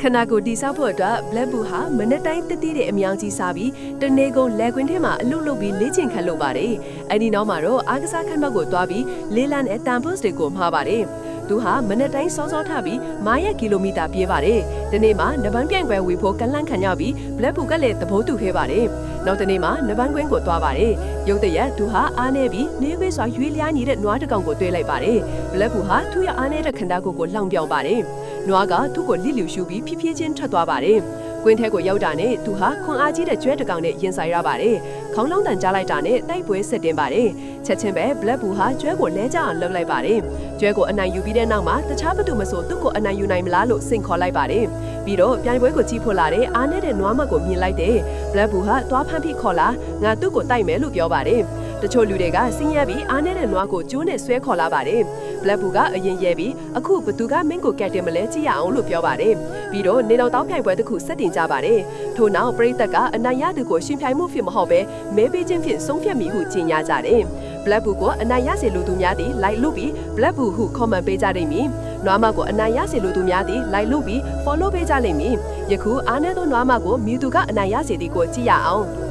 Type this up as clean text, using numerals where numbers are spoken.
ခနာကိုတီဆောက်ဖို့အတွက် Black Bull ဟာမနက်တိုင်းတတိတဲ့အမြောင်ကြီးစားပြီးတနေကုန်လဲကွင်းထဲမှာအလုပ်လုပ်ပြီးလေ့ကျင့်ခတ်လုပ်ပါတယ်။အဲဒီနောက်မှာတော့အားကစားခန်းဘက်ကိုတွားပြီးလေးလံနဲ့တန်ဖိုးတွေကိုမှားပါတယ်။သူဟာမနက်တိုင်းစောစောထပြီးမိုင်ရကီလိုမီတာပြေးပါတယ်။ဒီနေ့မှာနဘန်းပြိုင်ပွဲဝေဖို့ကလန့်ခံရပြီး Black Bull ကလည်းသဘောတူခဲ့ပါတယ်။နောက်တနေ့မှာနဘန်းကွင်းကိုတွားပါတယ်။ရုတ်တရက်သူဟာအားနေပြီးနေဝေးစွာရွေးလျားနေတဲ့နွားတစ်ကောင်ကိုတွေ့လိုက်ပါတယ်။ Black Bull ဟာသူ့ရဲ့အားနေတဲ့ခန္ဓာကိုယ်ကိုလောင်ပြောင်ပါတယ်။နွားကသူ့ကိုလိလျူရှူပြီးဖြည်းဖြည်းချင်းထွက်သွားပါတယ်။ကွင်းထဲကိုရောက်တာနဲ့သူဟာခွန်အားကြီးတဲ့ကျွဲတစ်ကောင်နဲ့ရင်ဆိုင်ရပါတယ်။ခေါင်းလောင်းတန်ကြားလိုက်တာနဲ့တိုက်ပွဲဆက်တင်ပါတယ်။ချက်ချင်းပဲ Black Bull ဟာကျွဲကိုလဲကျအောင်လှုပ်လိုက်ပါတယ်။ကျွဲကိုအနိုင်ယူပြီးတဲ့နောက်မှာတခြားဘသူမဆိုသူ့ကိုအနိုင်ယူနိုင်မလားလို့စိန်ခေါ်လိုက်ပါတယ်။ပြီးတော့ပြိုင်ပွဲကိုကြည့်ဖို့လာတဲ့အားနေတဲ့နွားမကိုမြင်လိုက်တဲ့ Black Bull ဟာသွားဖမ်းပြီးခေါ်လာငါသူ့ကိုတိုက်မယ်လို့ပြောပါတယ်။တချို့လူတွေကစင်းရပြီးအားနေတဲ့နွားကိုကျိုးနဲ့ဆွဲခေါ်လာပါတယ်။ Black Bull ကအရင်ရဲပြီးအခုဘသူကမင်းကိုကက်တင်မလဲကြည့်ရအောင်လို့ပြောပါတယ်။ပြီးတော့နေတော်တောင်းပြိုင်ပွဲတစ်ခုဆက်တင်ကြပါတယ်။ထို့နောက်ပရိသတ်ကအနိုင်ရသူကိုရှင်ပြိုင်မှုဖြစ်မဟုတ်ပဲမဲပေးခြင်းဖြင့်ဆုံးဖြတ်မိဟုကြေညာကြတယ်။ Black Bull ကိုအနိုင်ရစေလူသူများသည်လိုက်လို့ပြီး Black Bull ဟု comment ပေးကြလိမ့်မည်။နွားမကိုအနိုင်ရစေလူသူများသည်လိုက်လို့ပြီး follow ပေးကြလိမ့်မည်။ယခုအားနည်းသောနွားမကိုမြူသူကအနိုင်ရစေသည်ကိုကြည့်ရအောင်။